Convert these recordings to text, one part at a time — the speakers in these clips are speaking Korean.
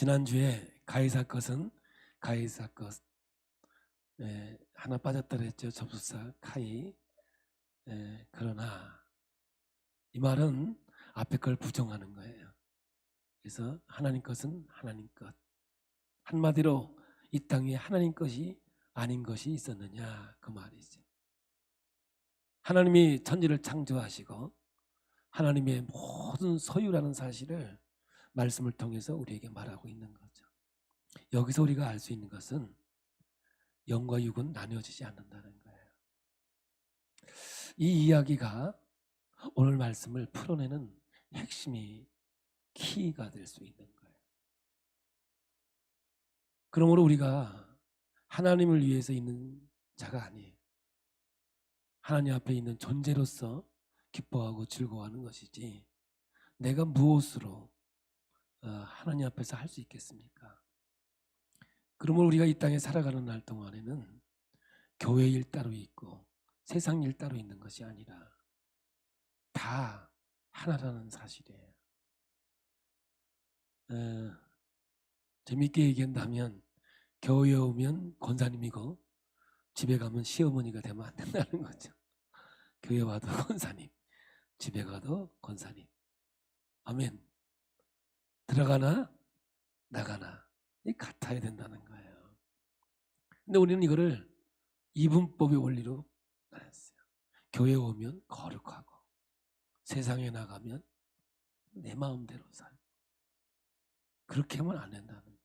지난주에 가이사 것은 가이사 것, 하나 빠졌다 그랬죠. 접속사 카이. 그러나 이 말은 앞에 걸 부정하는 거예요. 그래서 하나님 것은 하나님 것. 한마디로 이 땅에 하나님 것이 아닌 것이 있었느냐 그 말이죠. 하나님이 천지를 창조하시고 하나님의 모든 소유라는 사실을 말씀을 통해서 우리에게 말하고 있는 거죠. 여기서 우리가 알 수 있는 것은 영과 육은 나뉘어지지 않는다는 거예요. 이 이야기가 오늘 말씀을 풀어내는 핵심이 키가 될 수 있는 거예요. 그러므로 우리가 하나님을 위해서 있는 자가 아니에요. 하나님 앞에 있는 존재로서 기뻐하고 즐거워하는 것이지 내가 무엇으로 하나님 앞에서 할 수 있겠습니까? 그러므로 우리가 이 땅에 살아가는 날 동안에는 교회 일 따로 있고 세상 일 따로 있는 것이 아니라 다 하나라는 사실이에요. 재밌게 얘기한다면 교회에 오면 권사님이고 집에 가면 시어머니가 되면 안 된다는 거죠. 교회 와도 권사님, 집에 가도 권사님. 아멘. 들어가나 나가나 같아야 된다는 거예요. 근데 우리는 이거를 이분법의 원리로 알았어요. 교회 오면 거룩하고 세상에 나가면 내 마음대로 살고 그렇게 하면 안 된다는 거예요.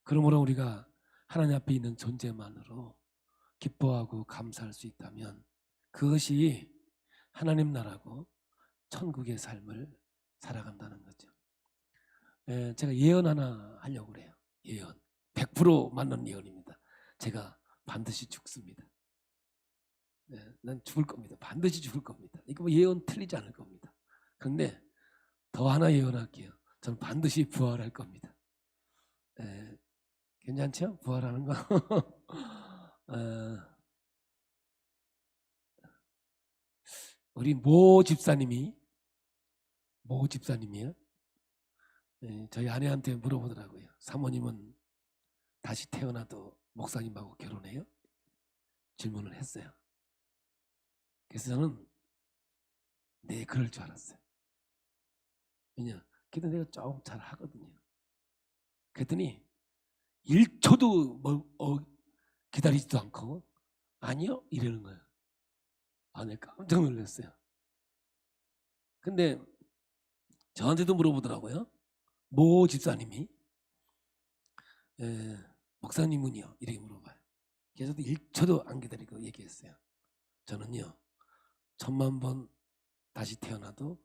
그러므로 우리가 하나님 앞에 있는 존재만으로 기뻐하고 감사할 수 있다면 그것이 하나님 나라고 천국의 삶을 살아간다는 거죠. 제가 예언 하나 하려고 그래요. 예언 100% 맞는 예언입니다. 제가 반드시 죽습니다. 난 죽을 겁니다. 반드시 죽을 겁니다. 이거 뭐 예언 틀리지 않을 겁니다. 그런데 더 하나 예언할게요. 저는 반드시 부활할 겁니다. 괜찮죠? 부활하는 거. 우리 모 집사님이요. 저희 아내한테 물어보더라고요. 사모님은 다시 태어나도 목사님하고 결혼해요? 질문을 했어요. 그래서 저는 네, 그럴 줄 알았어요. 왜냐, 기도 내가 조금 잘 하거든요. 그랬더니 1초도 기다리지도 않고 아니요? 이러는 거예요. 내가 깜짝 놀랐어요. 근데 저한테도 물어보더라고요. 모 집사님이 목사님은요? 이렇게 물어봐요. 그래서 1초도 안 기다리고 얘기했어요. 저는요 1000만 번 다시 태어나도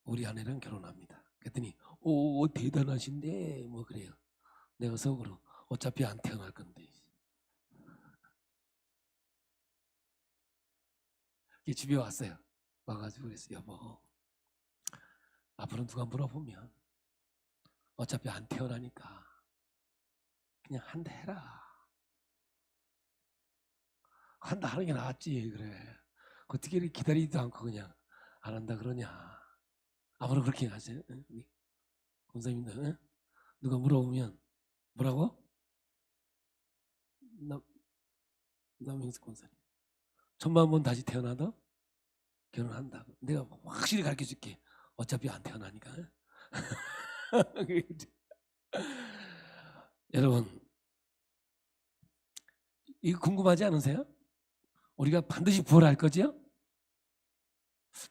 우리 아내랑 결혼합니다. 그랬더니 오 대단하신데 뭐 그래요. 내가 속으로 어차피 안 태어날 건데. 집에 왔어요. 와가지고 그랬어요. 여보, 앞으로 누가 물어보면 어차피 안 태어나니까 그냥 한다 해라. 한다 하는 게 낫지. 그래. 어떻게 이렇게 기다리지도 않고 그냥 안 한다 그러냐. 앞으로 그렇게 하세요. 우리 권사님들. 누가 물어보면 뭐라고? 남영석 권사님 1000만 번 다시 태어나도 결혼한다고. 내가 확실히 가르쳐줄게. 어차피 안 태어나니까. 여러분, 이거 궁금하지 않으세요? 우리가 반드시 부활할 거죠?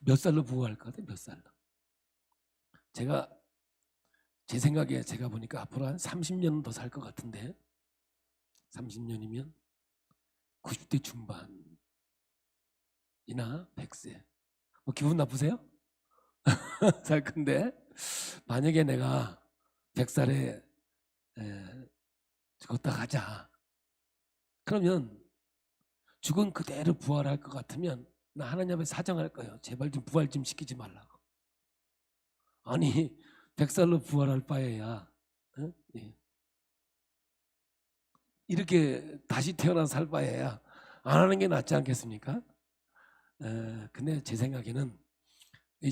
몇 살로 부활할 것 같아요? 몇 살로? 제 생각에 제가 보니까 앞으로 한 30년 더 살 것 같은데 30년이면 90대 중반이나 100세. 뭐 기분 나쁘세요? 살 건데 만약에 내가 100살에 죽었다 가자. 그러면 죽은 그대로 부활할 것 같으면 나 하나님 앞에 사정할 거예요. 제발 좀 부활 좀 시키지 말라고. 아니 100살로 부활할 바에야 이렇게 다시 태어나 살 바에야 안 하는 게 낫지 않겠습니까? 근데 제 생각에는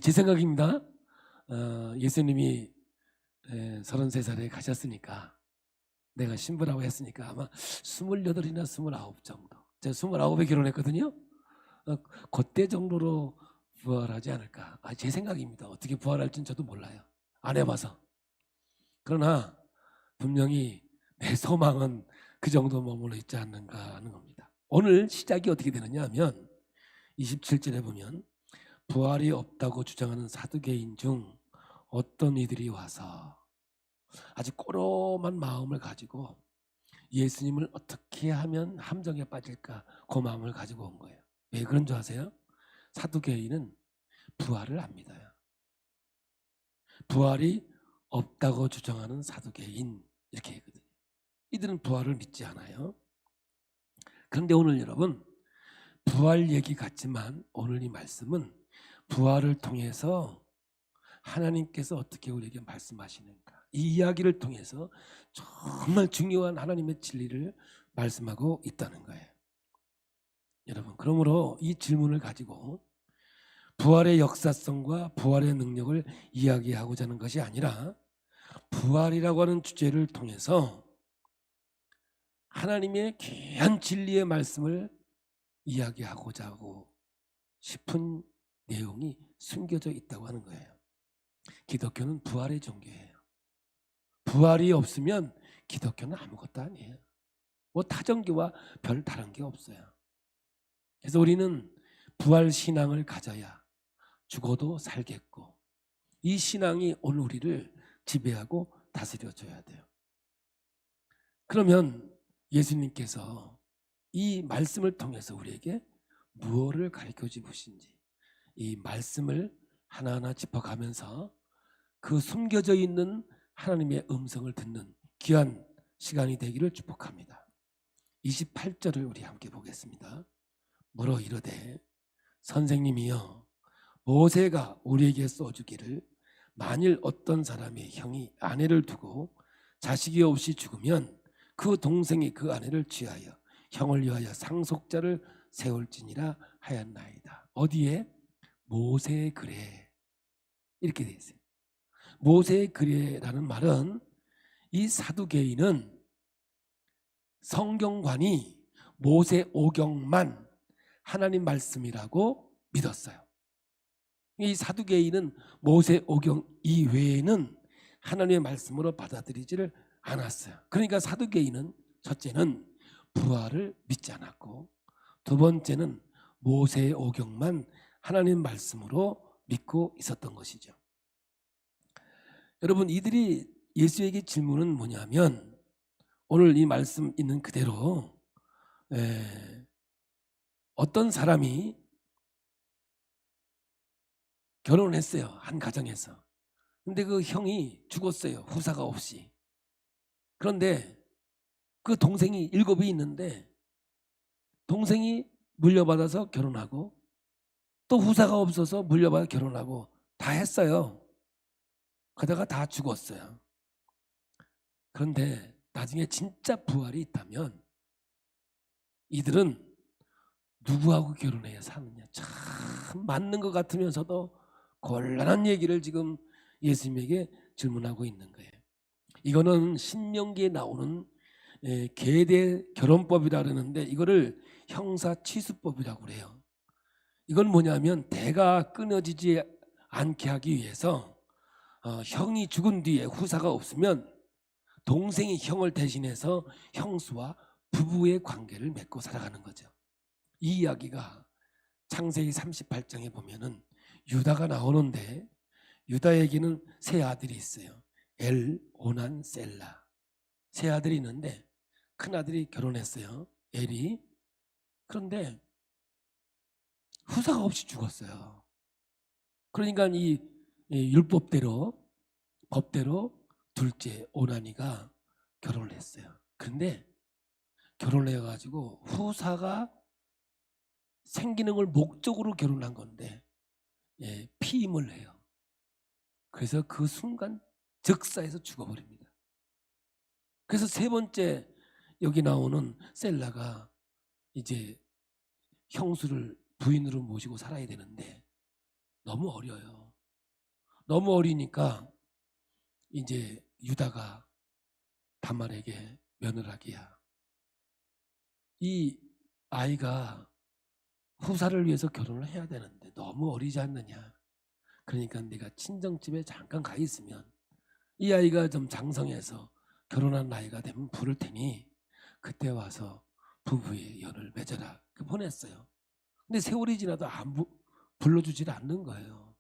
제 생각입니다. 예수님이 33살에 가셨으니까 내가 신부라고 했으니까 아마 28이나 29 정도. 제가 29에 결혼했거든요. 그때 정도로 부활하지 않을까. 제 생각입니다. 어떻게 부활할지는 저도 몰라요. 안 해봐서. 그러나 분명히 내 소망은 그 정도 머물러 있지 않는가 하는 겁니다. 오늘 시작이 어떻게 되느냐 하면 27절에 보면 부활이 없다고 주장하는 사두개인 중 어떤 이들이 와서 아주 꼬롬한 마음을 가지고 예수님을 어떻게 하면 함정에 빠질까 그 마음을 가지고 온 거예요. 왜 그런 줄 아세요? 사두개인은 부활을 안 믿어요. 부활이 없다고 주장하는 사두개인 이렇게 했거든요. 이들은 부활을 믿지 않아요. 그런데 오늘 여러분 부활 얘기 같지만 오늘 이 말씀은 부활을 통해서 하나님께서 어떻게 우리에게 말씀하시는가 이 이야기를 통해서 정말 중요한 하나님의 진리를 말씀하고 있다는 거예요. 여러분 그러므로 이 질문을 가지고 부활의 역사성과 부활의 능력을 이야기하고자 하는 것이 아니라 부활이라고 하는 주제를 통해서 하나님의 귀한 진리의 말씀을 이야기하고자 하고 싶은 내용이 숨겨져 있다고 하는 거예요. 기독교는 부활의 종교예요. 부활이 없으면 기독교는 아무것도 아니에요. 뭐 타종교와 별 다른 게 없어요. 그래서 우리는 부활 신앙을 가져야 죽어도 살겠고 이 신앙이 오늘 우리를 지배하고 다스려줘야 돼요. 그러면 예수님께서 이 말씀을 통해서 우리에게 무엇을 가르쳐 주신지 이 말씀을 하나하나 짚어가면서 그 숨겨져 있는 하나님의 음성을 듣는 귀한 시간이 되기를 축복합니다. 28절을 우리 함께 보겠습니다. 물어 이르되 선생님이여 모세가 우리에게 써주기를 만일 어떤 사람의 형이 아내를 두고 자식이 없이 죽으면 그 동생이 그 아내를 취하여 형을 위하여 상속자를 세울지니라 하였나이다. 어디에? 모세의 글에 이렇게 되어 있어요. 모세의 글에라는 말은 이 사두개인은 성경관이 모세 오경만 하나님 말씀이라고 믿었어요. 이 사두개인은 모세 오경 이외에는 하나님의 말씀으로 받아들이지를 않았어요. 그러니까 사두개인은 첫째는 부활을 믿지 않았고 두 번째는 모세의 오경만 하나님 말씀으로 믿고 있었던 것이죠. 여러분 이들이 예수에게 질문은 뭐냐면 오늘 이 말씀 있는 그대로 어떤 사람이 결혼했어요. 한 가정에서. 근데 그 형이 죽었어요. 후사가 없이. 그런데 그 동생이 7이 있는데 동생이 물려받아서 결혼하고 또 후사가 없어서 물려받아 결혼하고 다 했어요. 그러다가 다 죽었어요. 그런데 나중에 진짜 부활이 있다면 이들은 누구하고 결혼해야 사느냐 참 맞는 것 같으면서도 곤란한 얘기를 지금 예수님에게 질문하고 있는 거예요. 이거는 신명기에 나오는 계대 결혼법이라 그러는데 이거를 형사취수법이라고 그래요. 이건 뭐냐면 대가 끊어지지 않게 하기 위해서 형이 죽은 뒤에 후사가 없으면 동생이 형을 대신해서 형수와 부부의 관계를 맺고 살아가는 거죠. 이 이야기가 창세기 38장에 보면은 유다가 나오는데 유다에게는 세 아들이 있어요. 엘, 오난, 셀라. 세 아들이 있는데 큰 아들이 결혼했어요. 엘이. 그런데 후사가 없이 죽었어요. 그러니까 이 율법대로 법대로 둘째 오난이가 결혼을 했어요. 그런데 결혼을 해가지고 후사가 생기는 걸 목적으로 결혼한 건데 피임을 해요. 그래서 그 순간 즉사해서 죽어버립니다. 그래서 세 번째 여기 나오는 셀라가 이제 형수를 부인으로 모시고 살아야 되는데 너무 어려요. 너무 어리니까 이제 유다가 다말에게 면을 하기야. 이 아이가 후사를 위해서 결혼을 해야 되는데 너무 어리지 않느냐. 그러니까 내가 친정집에 잠깐 가 있으면 이 아이가 좀 장성해서 결혼한 나이가 되면 부를 테니 그때 와서 부부의 연을 맺어라. 보냈어요. 근데 세월이 지나도 불러주질 않는 거예요.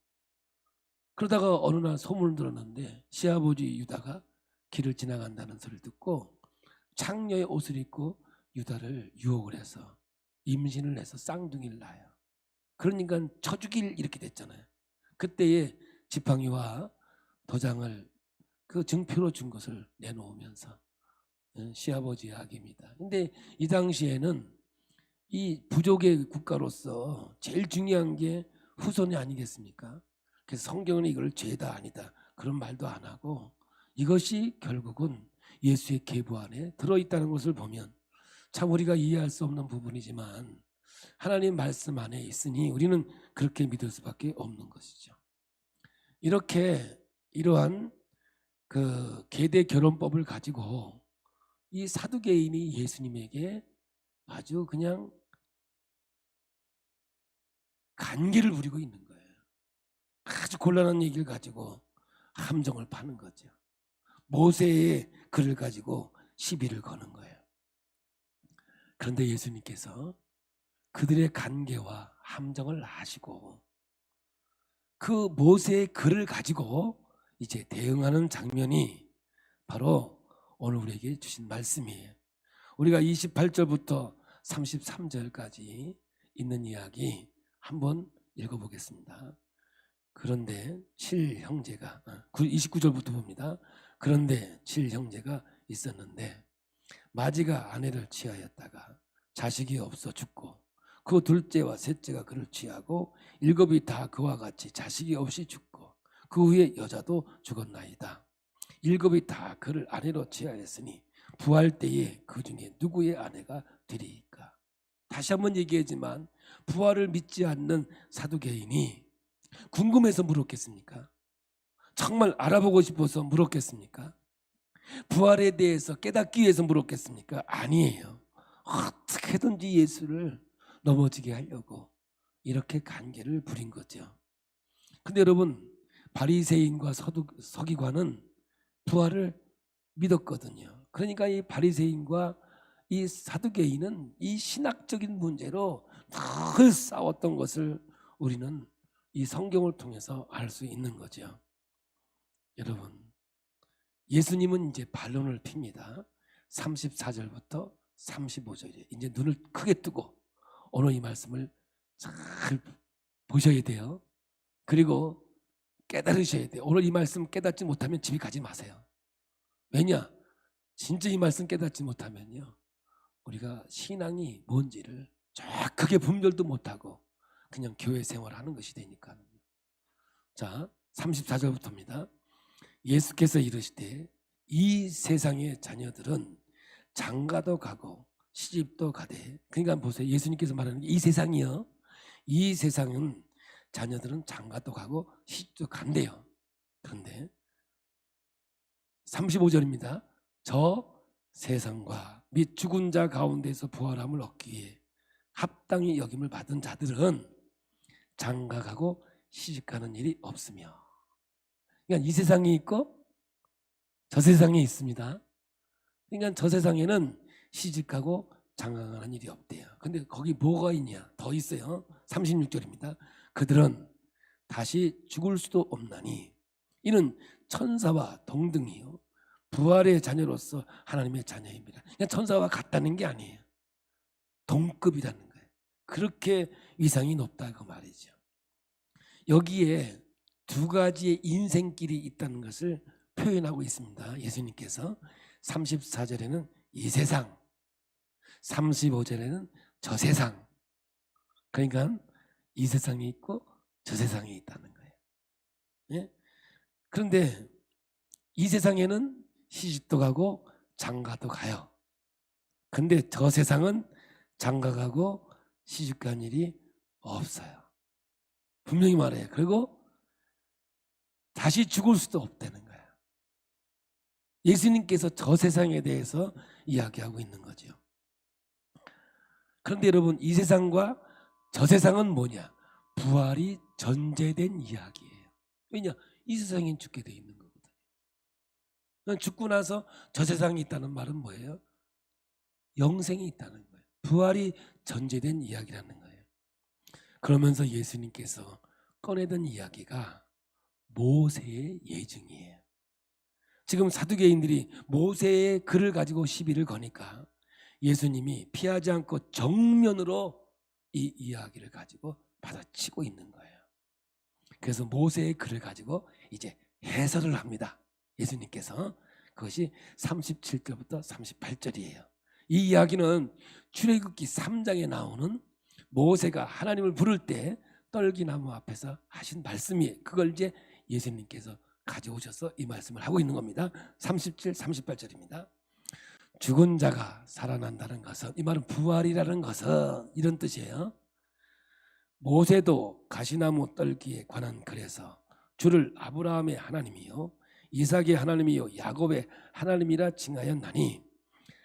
그러다가 어느 날 소문을 들었는데 시아버지 유다가 길을 지나간다는 소리를 듣고 창녀의 옷을 입고 유다를 유혹을 해서 임신을 해서 쌍둥이를 낳아요. 그러니까 쳐죽일 이렇게 됐잖아요. 그때에 지팡이와 도장을 그 증표로 준 것을 내놓으면서 시아버지의 악입니다. 근데 이 당시에는 이 부족의 국가로서 제일 중요한 게 후손이 아니겠습니까? 그래서 성경은 이걸 죄다 아니다 그런 말도 안 하고 이것이 결국은 예수의 계보 안에 들어있다는 것을 보면 참 우리가 이해할 수 없는 부분이지만 하나님 말씀 안에 있으니 우리는 그렇게 믿을 수밖에 없는 것이죠. 이렇게 이러한 그 계대 결혼법을 가지고 이 사두개인이 예수님에게 아주 그냥 간계를 부리고 있는 거예요. 아주 곤란한 얘기를 가지고 함정을 파는 거죠. 모세의 글을 가지고 시비를 거는 거예요. 그런데 예수님께서 그들의 간계와 함정을 아시고 그 모세의 글을 가지고 이제 대응하는 장면이 바로 오늘 우리에게 주신 말씀이에요. 우리가 28절부터 33절까지 있는 이야기 한번 읽어보겠습니다. 그런데 7형제가 29절부터 봅니다. 그런데 7형제가 있었는데 마지가 아내를 취하였다가 자식이 없어 죽고 그 둘째와 셋째가 그를 취하고 일곱이 다 그와 같이 자식이 없이 죽고 그 후에 여자도 죽었나이다. 일곱이 다 그를 아내로 취하였으니 부활 때에 그 중에 누구의 아내가 되리이까. 다시 한번 얘기하지만 부활을 믿지 않는 사두개인이 궁금해서 물었겠습니까? 정말 알아보고 싶어서 물었겠습니까? 부활에 대해서 깨닫기 위해서 물었겠습니까? 아니에요. 어떻게든지 예수를 넘어지게 하려고 이렇게 간계를 부린 거죠. 근데 여러분 바리새인과 서기관은 부활을 믿었거든요. 그러니까 이 바리새인과 이 사두개인은 이 신학적인 문제로 늘 싸웠던 것을 우리는 이 성경을 통해서 알 수 있는 거죠. 여러분 예수님은 이제 반론을 핍니다. 34절부터 35절에 이제 눈을 크게 뜨고 오늘 이 말씀을 잘 보셔야 돼요. 그리고 깨달으셔야 돼요. 오늘 이 말씀 깨닫지 못하면 집에 가지 마세요. 왜냐? 진짜 이 말씀 깨닫지 못하면요 우리가 신앙이 뭔지를 정확하게 분별도 못하고 그냥 교회 생활하는 것이 되니까. 자 34절부터입니다. 예수께서 이르시되 이 세상의 자녀들은 장가도 가고 시집도 가되, 그러니까 보세요. 예수님께서 말하는 게 이 세상이요, 이 세상은 자녀들은 장가도 가고 시집도 간대요. 그런데 35절입니다. 저 세상과 및 죽은 자 가운데서 부활함을 얻기 위해 합당히 여김을 받은 자들은 장가가고 시집가는 일이 없으며. 그러니까 이 세상이 있고 저 세상에 있습니다. 그러니까 저 세상에는 시집가고 장가가는 일이 없대요. 근데 거기 뭐가 있냐? 더 있어요. 36절입니다. 그들은 다시 죽을 수도 없나니 이는 천사와 동등이요 부활의 자녀로서 하나님의 자녀입니다. 그냥 천사와 같다는 게 아니에요. 동급이라는 거예요. 그렇게 위상이 높다고 말이죠. 여기에 두 가지의 인생길이 있다는 것을 표현하고 있습니다. 예수님께서 34절에는 이 세상, 35절에는 저 세상. 그러니까 이 세상에 있고 저 세상에 있다는 거예요. 예? 그런데 이 세상에는 시집도 가고 장가도 가요. 근데 저 세상은 장가가고 시집간 일이 없어요. 분명히 말해요. 그리고 다시 죽을 수도 없다는 거예요. 예수님께서 저 세상에 대해서 이야기하고 있는 거죠. 그런데 여러분, 이 세상과 저 세상은 뭐냐? 부활이 전제된 이야기예요. 왜냐? 이 세상엔 죽게 돼 있는 거거든요. 죽고 나서 저 세상이 있다는 말은 뭐예요? 영생이 있다는 거예요. 부활이 전제된 이야기라는 거예요. 그러면서 예수님께서 꺼내던 이야기가 모세의 예증이에요. 지금 사두개인들이 모세의 글을 가지고 시비를 거니까 예수님이 피하지 않고 정면으로 이 이야기를 가지고 받아치고 있는 거예요. 그래서 모세의 글을 가지고 이제 해설을 합니다. 예수님께서. 그것이 37절부터 38절이에요. 이 이야기는 출애굽기 3장에 나오는 모세가 하나님을 부를 때 떨기나무 앞에서 하신 말씀이에요. 그걸 이제 예수님께서 가져오셔서 이 말씀을 하고 있는 겁니다. 37, 38절입니다. 죽은 자가 살아난다는 것은, 이 말은 부활이라는 것은 이런 뜻이에요. 모세도 가시나무 떨기에 관한 글에서 주를 아브라함의 하나님이요 이삭의 하나님이요 야곱의 하나님이라 칭하였나니,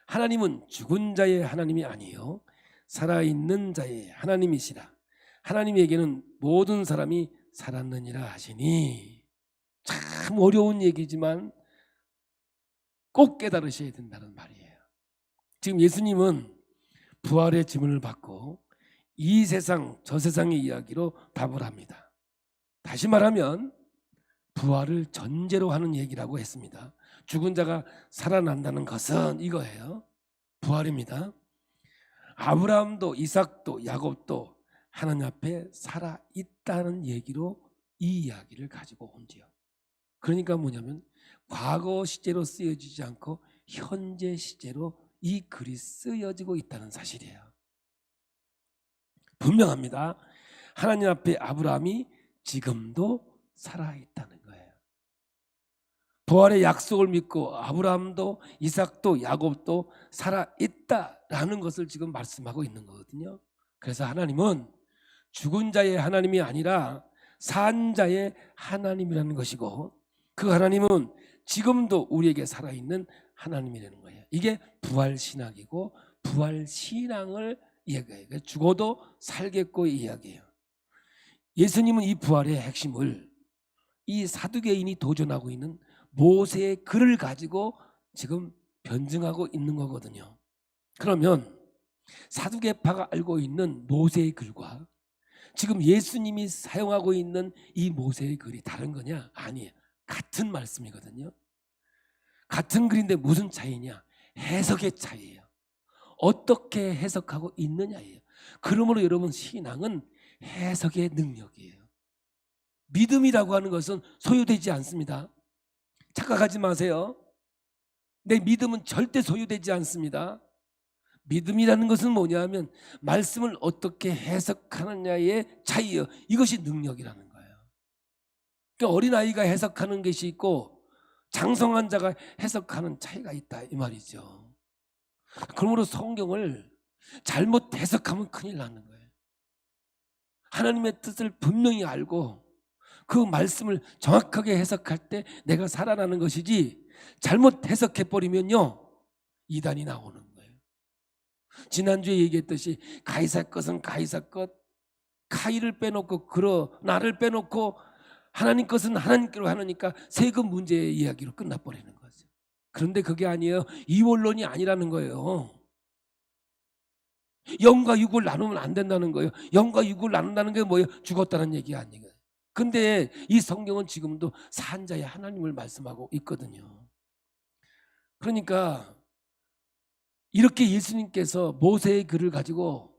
하나님은 죽은 자의 하나님이 아니요 살아있는 자의 하나님이시라. 하나님에게는 모든 사람이 살았느니라 하시니. 참 어려운 얘기지만 꼭 깨달으셔야 된다는 말이에요. 지금 예수님은 부활의 질문을 받고 이 세상 저 세상의 이야기로 답을 합니다. 다시 말하면 부활을 전제로 하는 얘기라고 했습니다. 죽은 자가 살아난다는 것은 이거예요. 부활입니다. 아브라함도 이삭도 야곱도 하나님 앞에 살아있다는 얘기로 이 이야기를 가지고 온지요. 그러니까 뭐냐면 과거 시제로 쓰여지지 않고 현재 시제로 이 글이 쓰여지고 있다는 사실이에요. 분명합니다. 하나님 앞에 아브라함이 지금도 살아있다는 거예요. 부활의 약속을 믿고 아브라함도 이삭도 야곱도 살아있다라는 것을 지금 말씀하고 있는 거거든요. 그래서 하나님은 죽은 자의 하나님이 아니라 산 자의 하나님이라는 것이고, 그 하나님은 지금도 우리에게 살아있는 하나님이라는 거예요. 이게 부활신학이고 부활신앙을 이야기해요. 죽어도 살겠고 이야기해요. 예수님은 이 부활의 핵심을 이 사두개인이 도전하고 있는 모세의 글을 가지고 지금 변증하고 있는 거거든요. 그러면 사두개파가 알고 있는 모세의 글과 지금 예수님이 사용하고 있는 이 모세의 글이 다른 거냐? 아니에요. 같은 말씀이거든요. 같은 글인데 무슨 차이냐? 해석의 차이예요. 어떻게 해석하고 있느냐예요. 그러므로 여러분, 신앙은 해석의 능력이에요. 믿음이라고 하는 것은 소유되지 않습니다. 착각하지 마세요. 내 믿음은 절대 소유되지 않습니다. 믿음이라는 것은 뭐냐면 말씀을 어떻게 해석하느냐의 차이예요. 이것이 능력이라는 거예요. 그러니까 어린아이가 해석하는 것이 있고 장성한 자가 해석하는 차이가 있다 이 말이죠. 그러므로 성경을 잘못 해석하면 큰일 나는 거예요. 하나님의 뜻을 분명히 알고 그 말씀을 정확하게 해석할 때 내가 살아나는 것이지, 잘못 해석해버리면요 이단이 나오는 거예요. 지난주에 얘기했듯이 가이사 것은 가이사 것, 카이를 빼놓고 나를 빼놓고 하나님 것은 하나님께로 하니까 세금 문제의 이야기로 끝나버리는 거죠. 그런데 그게 아니에요. 이원론이 아니라는 거예요. 영과 육을 나누면 안 된다는 거예요. 영과 육을 나눈다는 게 뭐예요? 죽었다는 얘기 아니에요. 근데 이 성경은 지금도 산자의 하나님을 말씀하고 있거든요. 그러니까 이렇게 예수님께서 모세의 글을 가지고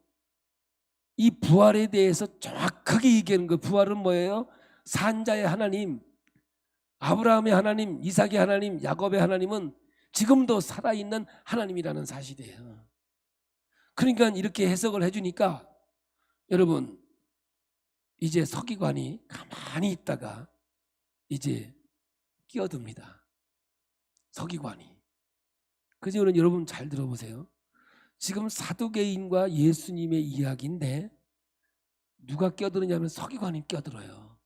이 부활에 대해서 정확하게 얘기하는 거예요. 부활은 뭐예요? 산자의 하나님, 아브라함의 하나님, 이삭의 하나님, 야곱의 하나님은 지금도 살아있는 하나님이라는 사실이에요. 그러니까 이렇게 해석을 해주니까 여러분, 이제 서기관이 가만히 있다가 이제 끼어듭니다. 서기관이. 그래서 여러분 잘 들어보세요. 지금 사두개인과 예수님의 이야기인데 누가 끼어드느냐면 서기관이 끼어들어요.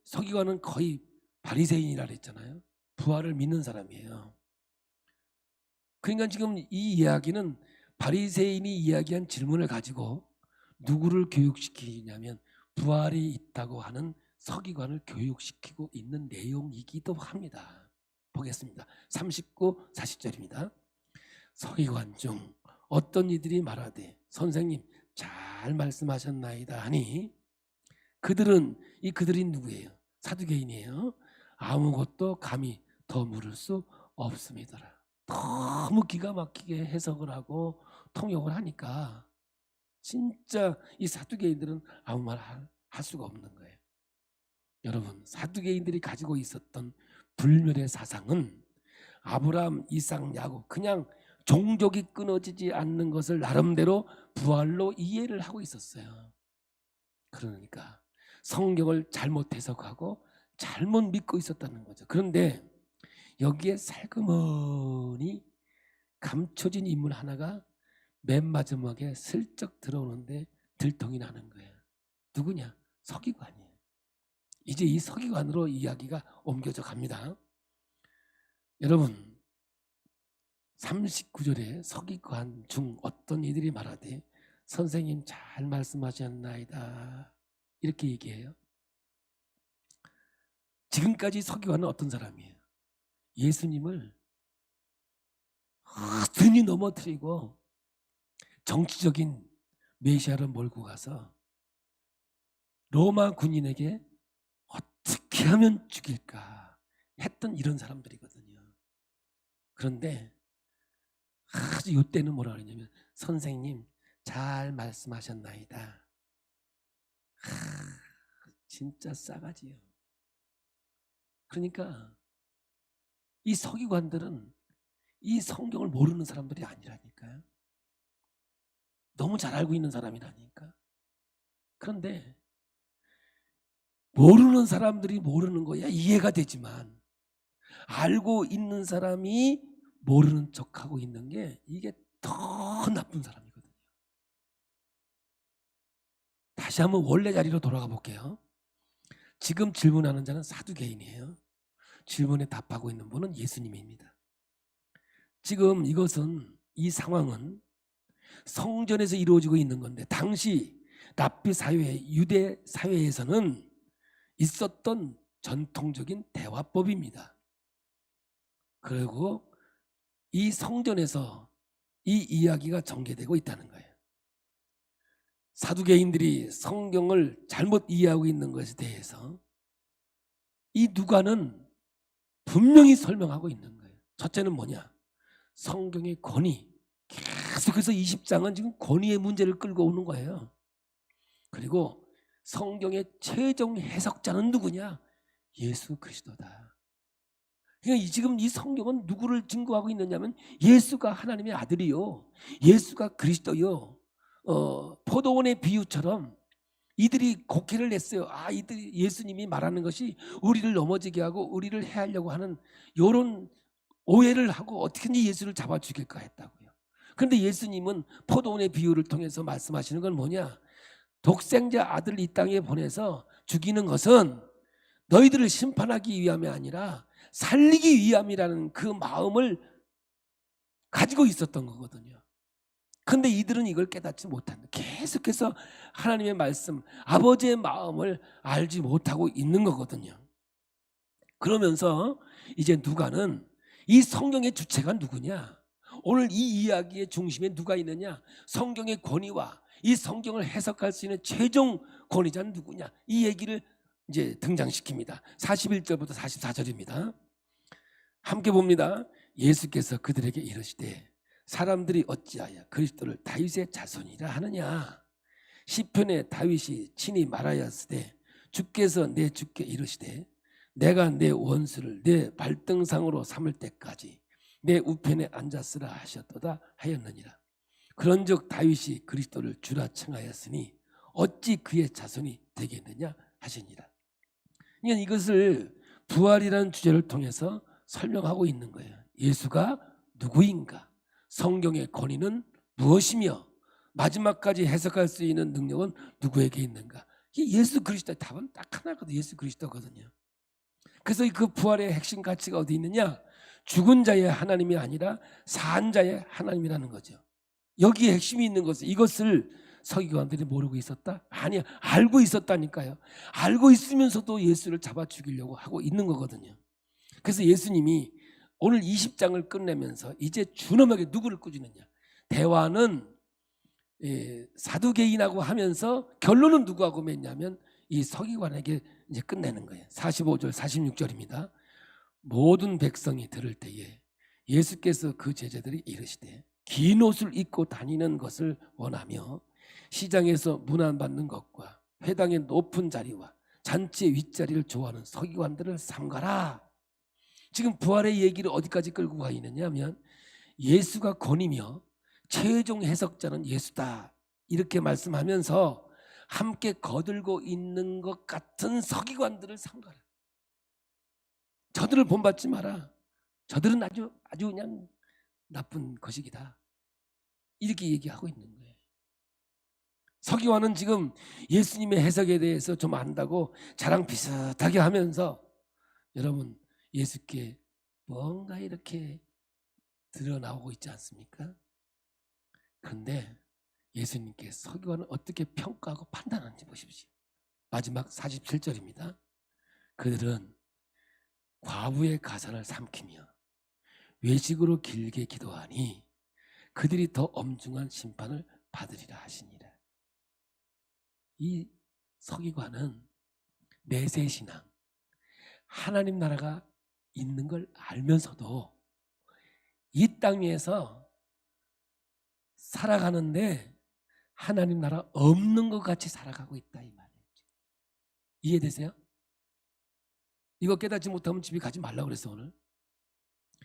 서기관은 거의 바리새인이라 그랬잖아요. 부활을 믿는 사람이에요. 그러니까 지금 이 이야기는 바리새인이 이야기한 질문을 가지고 누구를 교육시키냐면 부활이 있다고 하는 서기관을 교육시키고 있는 내용이기도 합니다. 보겠습니다. 39, 40절입니다. 서기관 중 어떤 이들이 말하되 선생님 잘 말씀하셨나이다 하니 그들이 누구예요? 사두개인이에요. 아무것도 감히 더 물을 수 없습니다. 너무 기가 막히게 해석을 하고 통역을 하니까 진짜 이 사두개인들은 아무 말 할 수가 없는 거예요. 여러분, 사두개인들이 가지고 있었던 불멸의 사상은 아브라함, 이삭, 야곱, 그냥 종족이 끊어지지 않는 것을 나름대로 부활로 이해를 하고 있었어요. 그러니까 성경을 잘못 해석하고 잘못 믿고 있었다는 거죠. 그런데 여기에 살그머니 감춰진 인물 하나가 맨 마지막에 슬쩍 들어오는데 들통이 나는 거예요. 누구냐? 서기관이에요. 이제 이 서기관으로 이야기가 옮겨져 갑니다. 여러분, 39절에 서기관 중 어떤 이들이 말하되 선생님 잘 말씀하셨나이다 이렇게 얘기해요. 지금까지 서기관은 어떤 사람이에요? 예수님을 등이 넘어뜨리고 정치적인 메시아를 몰고 가서 로마 군인에게 어떻게 하면 죽일까 했던 이런 사람들이거든요. 그런데 아주 이때는 뭐라 그러냐면 선생님 잘 말씀하셨나이다. 진짜 싸가지요. 그러니까 이 서기관들은 이 성경을 모르는 사람들이 아니라니까요. 너무 잘 알고 있는 사람이라니까. 그런데 모르는 사람들이 모르는 거야 이해가 되지만 알고 있는 사람이 모르는 척하고 있는 게 이게 더 나쁜 사람이거든요. 다시 한번 원래 자리로 돌아가 볼게요. 지금 질문하는 자는 사두개인이에요. 질문에 답하고 있는 분은 예수님입니다. 지금 이 상황은 성전에서 이루어지고 있는 건데 당시 랍비 사회, 유대 사회에서는 있었던 전통적인 대화법입니다. 그리고 이 성전에서 이 이야기가 전개되고 있다는 거예요. 사두개인들이 성경을 잘못 이해하고 있는 것에 대해서 이 누가는 분명히 설명하고 있는 거예요. 첫째는 뭐냐? 성경의 권위. 계속해서 20장은 지금 권위의 문제를 끌고 오는 거예요. 그리고 성경의 최종 해석자는 누구냐? 예수 그리스도다. 그러니까 지금 이 성경은 누구를 증거하고 있느냐면 예수가 하나님의 아들이요, 예수가 그리스도요. 포도원의 비유처럼 이들이 곡해를 냈어요. 이들이 예수님이 말하는 것이 우리를 넘어지게 하고 우리를 해하려고 하는 이런 오해를 하고 어떻게든지 예수를 잡아 죽일까 했다고요. 그런데 예수님은 포도원의 비유를 통해서 말씀하시는 건 뭐냐? 독생자 아들을 이 땅에 보내서 죽이는 것은 너희들을 심판하기 위함이 아니라 살리기 위함이라는 그 마음을 가지고 있었던 거거든요. 그런데 이들은 이걸 깨닫지 못한다. 계속해서 하나님의 말씀, 아버지의 마음을 알지 못하고 있는 거거든요. 그러면서 이제 누가는 이 성경의 주체가 누구냐? 오늘 이 이야기의 중심에 누가 있느냐? 성경의 권위와 이 성경을 해석할 수 있는 최종 권위자는 누구냐? 이 얘기를 이제 등장시킵니다. 41절부터 44절입니다. 함께 봅니다. 예수께서 그들에게 이르시되 사람들이 어찌하여 그리스도를 다윗의 자손이라 하느냐? 시편에 다윗이 친히 말하였으되 주께서 내 주께 이르시되 내가 내 원수를 내 발등상으로 삼을 때까지 내 우편에 앉았으라 하셨도다 하였느니라. 그런즉 다윗이 그리스도를 주라 칭하였으니 어찌 그의 자손이 되겠느냐 하시니라. 그러니까 이것을 부활이라는 주제를 통해서 설명하고 있는 거예요. 예수가 누구인가? 성경의 권위는 무엇이며 마지막까지 해석할 수 있는 능력은 누구에게 있는가? 예수 그리스도의 답은 딱 하나거든요. 예수 그리스도거든요. 그래서 그 부활의 핵심 가치가 어디 있느냐? 죽은 자의 하나님이 아니라 산 자의 하나님이라는 거죠. 여기에 핵심이 있는 것은, 이것을 서기관들이 모르고 있었다? 아니야, 알고 있었다니까요. 알고 있으면서도 예수를 잡아 죽이려고 하고 있는 거거든요. 그래서 예수님이 오늘 20장을 끝내면서 이제 준엄하게 누구를 꾸짖느냐? 대화는 사두개인하고 하면서 결론은 누구하고 맺냐면 이 서기관에게 이제 끝내는 거예요. 45절 46절입니다. 모든 백성이 들을 때에 예수께서 그 제자들이 이르시되 긴 옷을 입고 다니는 것을 원하며 시장에서 문안받는 것과 회당의 높은 자리와 잔치의 윗자리를 좋아하는 서기관들을 삼가라. 지금 부활의 얘기를 어디까지 끌고 가 있느냐 하면 예수가 권이며 최종 해석자는 예수다, 이렇게 말씀하면서 함께 거들고 있는 것 같은 서기관들을 삼가라. 저들을 본받지 마라. 저들은 아주 그냥 나쁜 것이기다, 이렇게 얘기하고 있는 거예요. 서기관은 지금 예수님의 해석에 대해서 좀 안다고 자랑 비슷하게 하면서, 여러분 예수께 뭔가 이렇게 드러나오고 있지 않습니까? 그런데 예수님께 서기관을 어떻게 평가하고 판단하는지 보십시오. 마지막 47절입니다. 그들은 과부의 가산을 삼키며 외식으로 길게 기도하니 그들이 더 엄중한 심판을 받으리라 하시니라. 이 서기관은 내세신앙, 하나님 나라가 있는 걸 알면서도 이 땅 위에서 살아가는데 하나님 나라 없는 것 같이 살아가고 있다, 이 말이죠. 이해되세요? 이거 깨닫지 못하면 집에 가지 말라고 그랬어. 오늘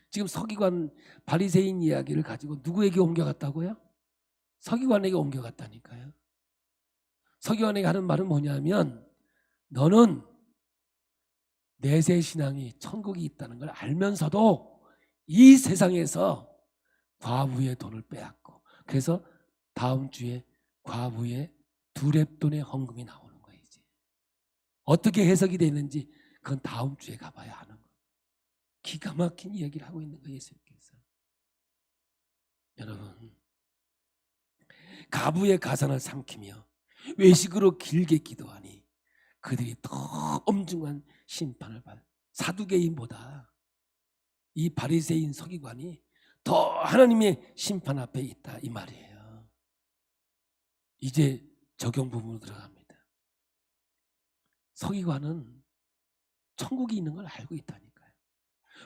지금 서기관 바리새인 이야기를 가지고 누구에게 옮겨갔다고요? 서기관에게 옮겨갔다니까요. 서기관에게 하는 말은 뭐냐면, 너는 내세 신앙이 천국이 있다는 걸 알면서도 이 세상에서 과부의 돈을 빼앗고, 그래서 다음 주에 과부의 두렙돈의 헌금이 나오는 거예요. 이제 어떻게 해석이 되는지 그건 다음 주에 가봐야 하는 거예요. 기가 막힌 이야기를 하고 있는 거예요, 예수님께서. 여러분, 가부의 가산을 삼키며 외식으로 길게 기도하니 그들이 더 엄중한 심판을 받아. 사두개인보다 이 바리새인 서기관이 더 하나님의 심판 앞에 있다, 이 말이에요. 이제 적용 부분으로 들어갑니다. 서기관은 천국이 있는 걸 알고 있다니까요.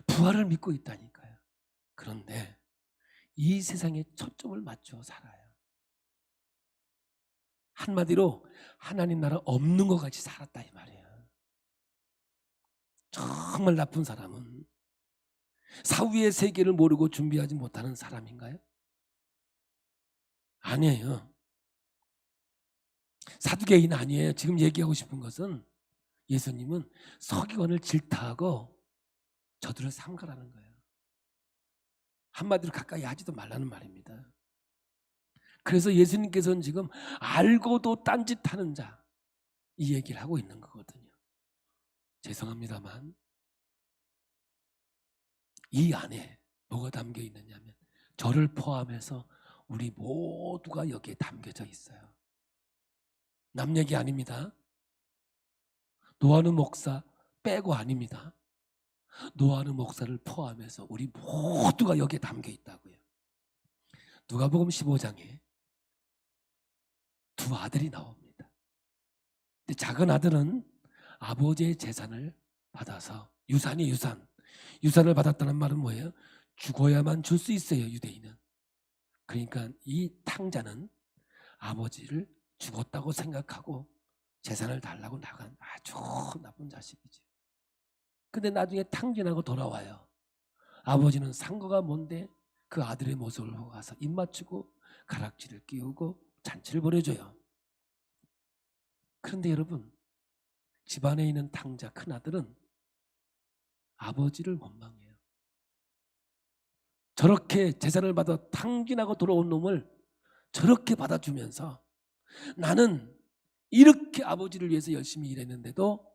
부활을 믿고 있다니까요. 그런데 이 세상에 초점을 맞춰 살아요. 한마디로 하나님 나라 없는 것 같이 살았다, 이 말이에요. 정말 나쁜 사람은 사후의 세계를 모르고 준비하지 못하는 사람인가요? 아니에요. 사두개인 아니에요. 지금 얘기하고 싶은 것은, 예수님은 서기관을 질타하고 저들을 삼가라는 거예요. 한마디로 가까이 하지도 말라는 말입니다. 그래서 예수님께서는 지금 알고도 딴짓하는 자, 이 얘기를 하고 있는 거거든요. 죄송합니다만 이 안에 뭐가 담겨 있느냐면 저를 포함해서 우리 모두가 여기에 담겨져 있어요. 남 얘기 아닙니다. 노아는 목사 빼고 아닙니다. 노아는 목사를 포함해서 우리 모두가 여기에 담겨 있다고요. 누가복음 15장에 두 아들이 나옵니다. 근데 작은 아들은 아버지의 재산을 받아서, 유산이 유산을 받았다는 말은 뭐예요? 죽어야만 줄 수 있어요, 유대인은. 그러니까 이 탕자는 아버지를 죽었다고 생각하고 재산을 달라고 나간 아주 나쁜 자식이죠. 근데 나중에 탕진하고 돌아와요. 아버지는 상거가 뭔데 그 아들의 모습을 보고 가서 입 맞추고 가락지를 끼우고 잔치를 벌여줘요. 그런데 여러분, 집안에 있는 탕자 큰아들은 아버지를 원망해요. 저렇게 재산을 받아 탕진하고 돌아온 놈을 저렇게 받아주면서 나는 이렇게 아버지를 위해서 열심히 일했는데도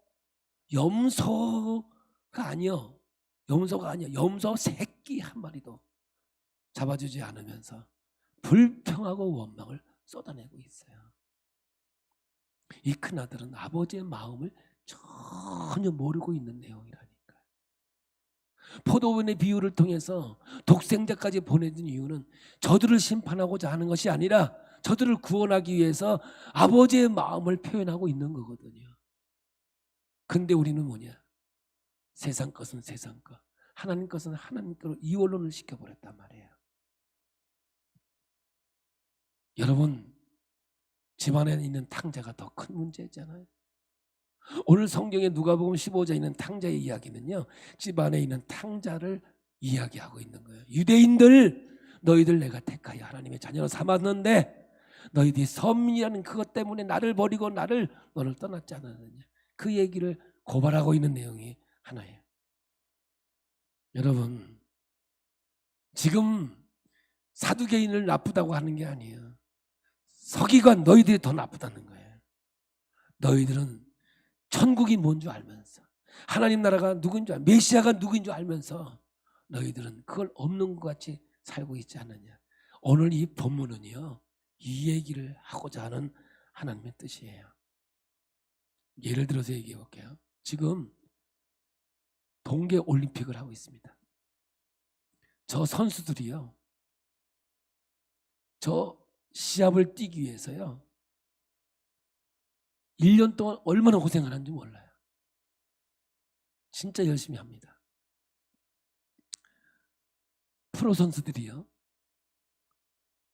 염소가 아니요. 염소가 아니요. 염소 새끼 한 마리도 잡아주지 않으면서 불평하고 원망을 쏟아내고 있어요. 이 큰아들은 아버지의 마음을 전혀 모르고 있는 내용이라니까요. 포도원의 비유를 통해서 독생자까지 보내준 이유는 저들을 심판하고자 하는 것이 아니라 저들을 구원하기 위해서 아버지의 마음을 표현하고 있는 거거든요. 근데 우리는 뭐냐? 세상 것은 세상 것, 하나님 것은 하나님 것으로 이원론을 시켜버렸단 말이에요. 여러분, 집안에 있는 탕자가 더 큰 문제잖아요. 오늘 성경에 누가복음 15장에 있는 탕자의 이야기는요, 집안에 있는 탕자를 이야기하고 있는 거예요. 유대인들, 너희들 내가 택하여 하나님의 자녀로 삼았는데 너희들이 선민이라는 그것 때문에 나를 버리고 너를 떠났지 않았느냐, 그 얘기를 고발하고 있는 내용이 하나예요. 여러분, 지금 사두개인을 나쁘다고 하는 게 아니에요. 서기관 너희들이 더 나쁘다는 거예요. 너희들은 천국이 뭔 줄 알면서, 하나님 나라가 누구인 줄 메시아가 누구인 줄 알면서 너희들은 그걸 없는 것 같이 살고 있지 않느냐. 오늘 이 본문은요, 이 얘기를 하고자 하는 하나님의 뜻이에요. 예를 들어서 얘기해 볼게요. 지금 동계 올림픽을 하고 있습니다. 저 선수들이요, 저 시합을 뛰기 위해서요 1년 동안 얼마나 고생을 하는지 몰라요. 진짜 열심히 합니다. 프로 선수들이요,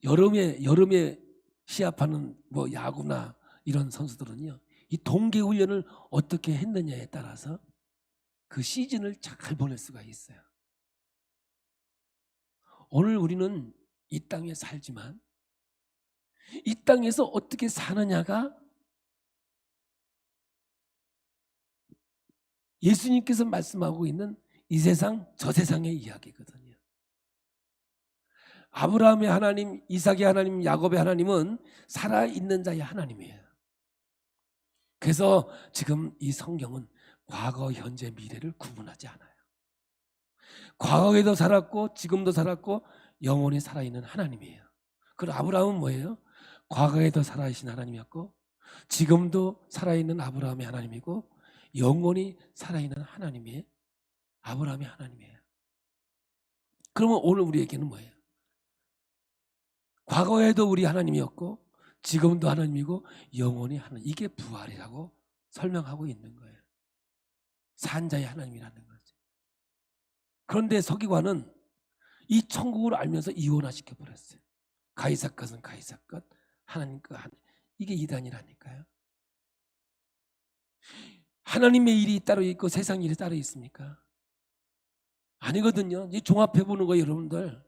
여름에 시합하는 뭐 야구나 이런 선수들은요, 이 동계 훈련을 어떻게 했느냐에 따라서 그 시즌을 잘 보낼 수가 있어요. 오늘 우리는 이 땅에 살지만 이 땅에서 어떻게 사느냐가 예수님께서 말씀하고 있는 이 세상 저 세상의 이야기거든요. 아브라함의 하나님, 이삭의 하나님, 야곱의 하나님은 살아있는 자의 하나님이에요. 그래서 지금 이 성경은 과거, 현재, 미래를 구분하지 않아요. 과거에도 살았고 지금도 살았고 영원히 살아있는 하나님이에요. 그리고 아브라함은 뭐예요? 과거에도 살아계신 하나님이었고 지금도 살아있는 아브라함의 하나님이고 영원히 살아있는 하나님이 아브라함의 하나님이에요. 그러면 오늘 우리에게는 뭐예요? 과거에도 우리 하나님이었고 지금도 하나님이고 영원히 하나님, 이게 부활이라고 설명하고 있는 거예요. 산자의 하나님이라는 거죠. 그런데 서기관은 이 천국을 알면서 이원화시켜 버렸어요. 가이사 것은 가이사 것, 하나님 것 하나님. 이게 이단이라니까요. 하나님의 일이 따로 있고 세상 일이 따로 있습니까? 아니거든요. 이 종합해 보는 거예요, 여러분들.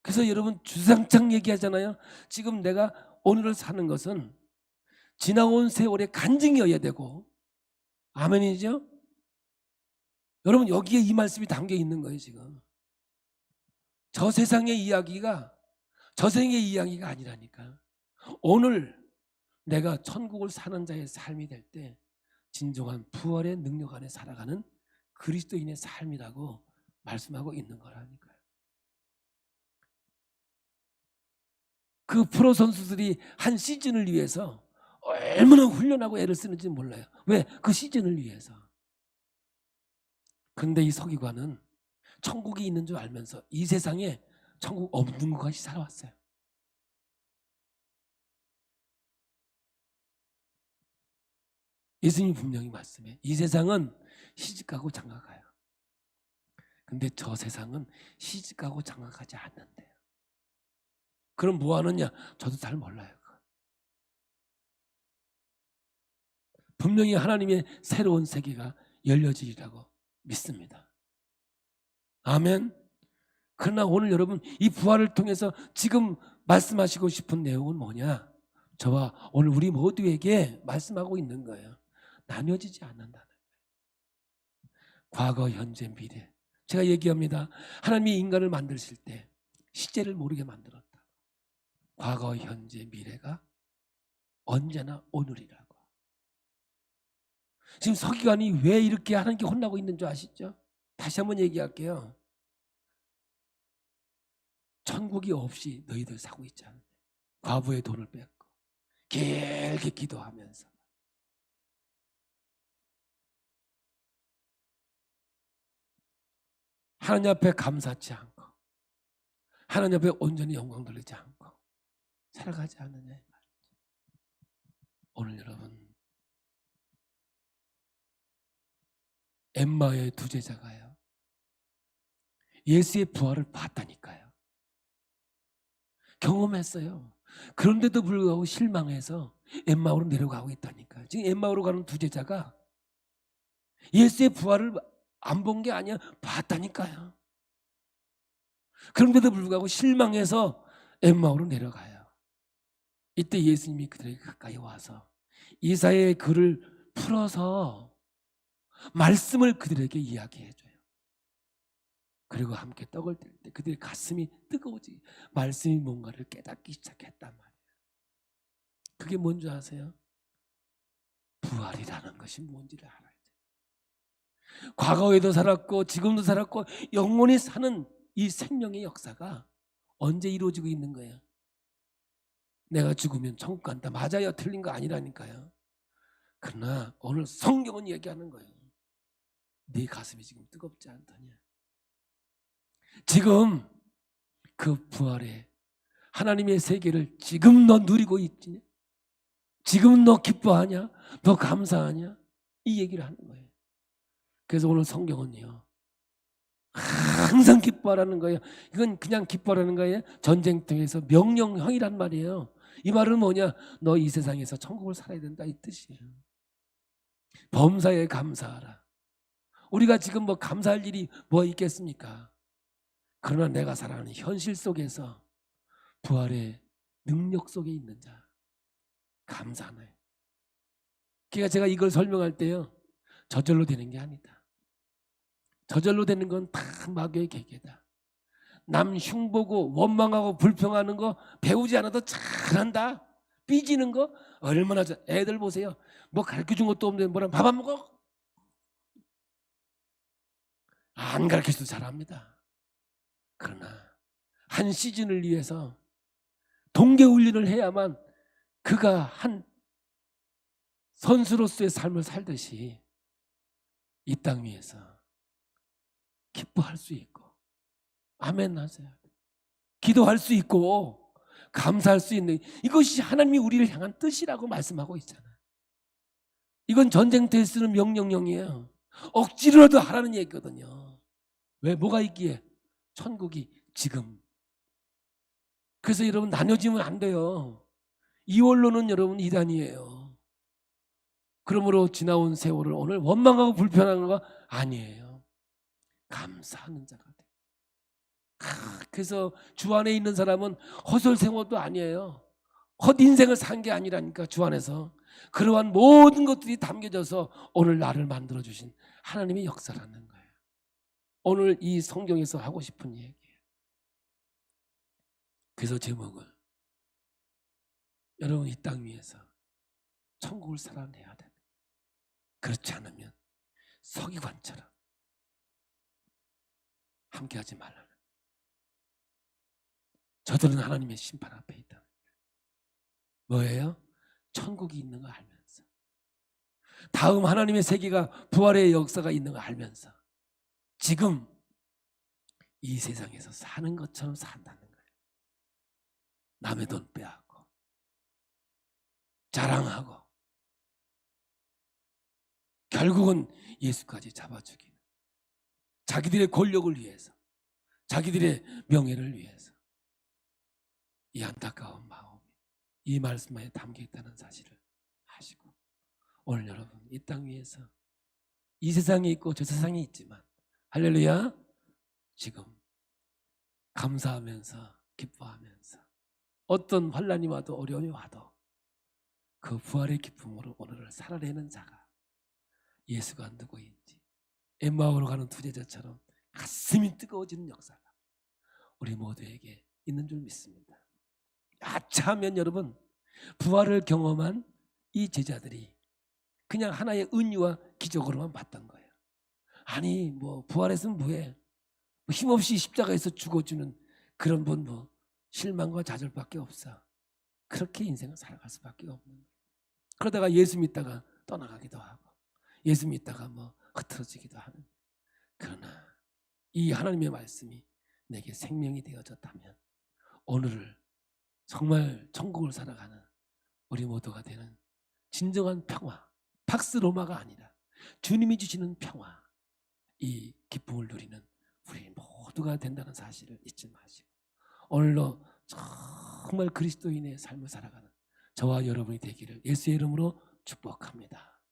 그래서 여러분 주상창 얘기하잖아요. 지금 내가 오늘을 사는 것은 지나온 세월의 간증이어야 되고, 아멘이죠? 여러분 여기에 이 말씀이 담겨 있는 거예요. 지금 저 세상의 이야기가 저 세상의 이야기가 아니라니까. 오늘 내가 천국을 사는 자의 삶이 될 때 진정한 부활의 능력 안에 살아가는 그리스도인의 삶이라고 말씀하고 있는 거라니까요. 그 프로 선수들이 한 시즌을 위해서 얼마나 훈련하고 애를 쓰는지 몰라요. 왜? 그 시즌을 위해서. 그런데 이 서기관은 천국이 있는 줄 알면서 이 세상에 천국 없는 것 같이 살아왔어요. 예수님이 분명히 말씀해, 이 세상은 시집가고 장가가요. 근데 저 세상은 시집가고 장가가지 않는데요. 그럼 뭐 하느냐? 저도 잘 몰라요. 분명히 하나님의 새로운 세계가 열려지리라고 믿습니다. 아멘. 그러나 오늘 여러분 이 부활을 통해서 지금 말씀하시고 싶은 내용은 뭐냐? 저와 오늘 우리 모두에게 말씀하고 있는 거예요. 나뉘어지지 않는다는 거예요. 과거, 현재, 미래. 제가 얘기합니다. 하나님이 인간을 만드실 때 시제를 모르게 만들었다. 과거, 현재, 미래가 언제나 오늘이라고. 지금 서기관이 왜 이렇게 하나님께 혼나고 있는 줄 아시죠? 다시 한번 얘기할게요. 천국이 없이 너희들 사고 있잖아요. 과부의 돈을 뺏고 길게 기도하면서 하나님 앞에 감사치 않고 하나님 앞에 온전히 영광 돌리지 않고 살아가지 않느냐. 오늘 여러분, 엠마오의 두 제자가요, 예수의 부활을 봤다니까요. 경험했어요. 그런데도 불구하고 실망해서 엠마오로 내려가고 있다니까요. 지금 엠마오로 가는 두 제자가 예수의 부활을 안 본 게 아니야, 봤다니까요. 그런데도 불구하고 실망해서 엠마오로 내려가요. 이때 예수님이 그들에게 가까이 와서 이사야의 글을 풀어서 말씀을 그들에게 이야기해줘요. 그리고 함께 떡을 뗄 때 그들의 가슴이 뜨거워지고 말씀이 뭔가를 깨닫기 시작했단 말이에요. 그게 뭔지 아세요? 부활이라는 것이 뭔지를 알아야 돼요. 과거에도 살았고 지금도 살았고 영원히 사는 이 생명의 역사가 언제 이루어지고 있는 거예요? 내가 죽으면 천국 간다. 맞아요. 틀린 거 아니라니까요. 그러나 오늘 성경은 얘기하는 거예요. 네 가슴이 지금 뜨겁지 않더냐. 지금 그 부활의 하나님의 세계를 지금 너 누리고 있지? 지금 너 기뻐하냐? 너 감사하냐? 이 얘기를 하는 거예요. 그래서 오늘 성경은요, 항상 기뻐하라는 거예요. 이건 그냥 기뻐하라는 거예요. 전쟁터에서 명령형이란 말이에요. 이 말은 뭐냐? 너 이 세상에서 천국을 살아야 된다, 이 뜻이에요. 범사에 감사하라. 우리가 지금 뭐 감사할 일이 뭐 있겠습니까? 그러나 내가 살아가는 현실 속에서 부활의 능력 속에 있는 자, 감사하네. 그러니까 제가 이걸 설명할 때요, 저절로 되는 게 아니다. 저절로 되는 건 다 마귀의 계계다. 남 흉보고 원망하고 불평하는 거 배우지 않아도 잘한다. 삐지는 거 얼마나 애들 보세요. 뭐 가르쳐준 것도 없는데 뭐라 밥 안 먹어? 안 가르쳐도 잘합니다. 그러나 한 시즌을 위해서 동계훈련을 해야만 그가 한 선수로서의 삶을 살듯이 이 땅 위에서 기뻐할 수 있고, 아멘 하세요. 기도할 수 있고 감사할 수 있는, 이것이 하나님이 우리를 향한 뜻이라고 말씀하고 있잖아요. 이건 전쟁터에 쓰는 명령형이에요. 억지로라도 하라는 얘기거든요. 왜? 뭐가 있기에? 천국이 지금. 그래서 여러분 나눠지면 안 돼요. 이원론은 여러분 이단이에요. 그러므로 지나온 세월을 오늘 원망하고 불편한 거 아니에요. 감사하는 자가 돼. 그래서 주 안에 있는 사람은 헛sol 생활도 아니에요. 헛 인생을 산 게 아니라니까. 주 안에서 그러한 모든 것들이 담겨져서 오늘 나를 만들어주신 하나님의 역사라는 거예요. 오늘 이 성경에서 하고 싶은 얘기예요. 그래서 제목을, 여러분 이 땅 위에서 천국을 살아내야 됩니다. 그렇지 않으면 서기관처럼 함께하지 말라는, 저들은 하나님의 심판 앞에 있다. 뭐예요? 천국이 있는 거 알면서, 다음 하나님의 세계가 부활의 역사가 있는 거 알면서 지금 이 세상에서 사는 것처럼 산다는 거예요. 남의 돈 빼앗고 자랑하고 결국은 예수까지 잡아주기는, 자기들의 권력을 위해서, 자기들의 명예를 위해서. 이 안타까운 마음이 이 말씀에 담겨 있다는 사실을 아시고, 오늘 여러분 이 땅 위에서 이 세상에 있고 저 세상에 있지만 할렐루야, 지금 감사하면서 기뻐하면서 어떤 환난이 와도 어려움이 와도 그 부활의 기쁨으로 오늘을 살아내는 자가 예수가 누구인지 엠마오로 가는 두 제자처럼 가슴이 뜨거워지는 역사가 우리 모두에게 있는 줄 믿습니다. 아차하면 여러분, 부활을 경험한 이 제자들이 그냥 하나의 은유와 기적으로만 봤던 거예요. 아니 뭐 부활했으면 뭐해? 뭐 힘없이 십자가에서 죽어주는 그런 분 뭐 실망과 좌절밖에 없어. 그렇게 인생을 살아갈 수밖에 없는 거예요. 그러다가 예수 믿다가 떠나가기도 하고 예수 믿다가 뭐 흐트러지기도 하는. 그러나 이 하나님의 말씀이 내게 생명이 되어졌다면 오늘을 정말 천국을 살아가는 우리 모두가 되는 진정한 평화, 팍스 로마가 아니라 주님이 주시는 평화, 이 기쁨을 누리는 우리 모두가 된다는 사실을 잊지 마시고 오늘도 정말 그리스도인의 삶을 살아가는 저와 여러분이 되기를 예수의 이름으로 축복합니다.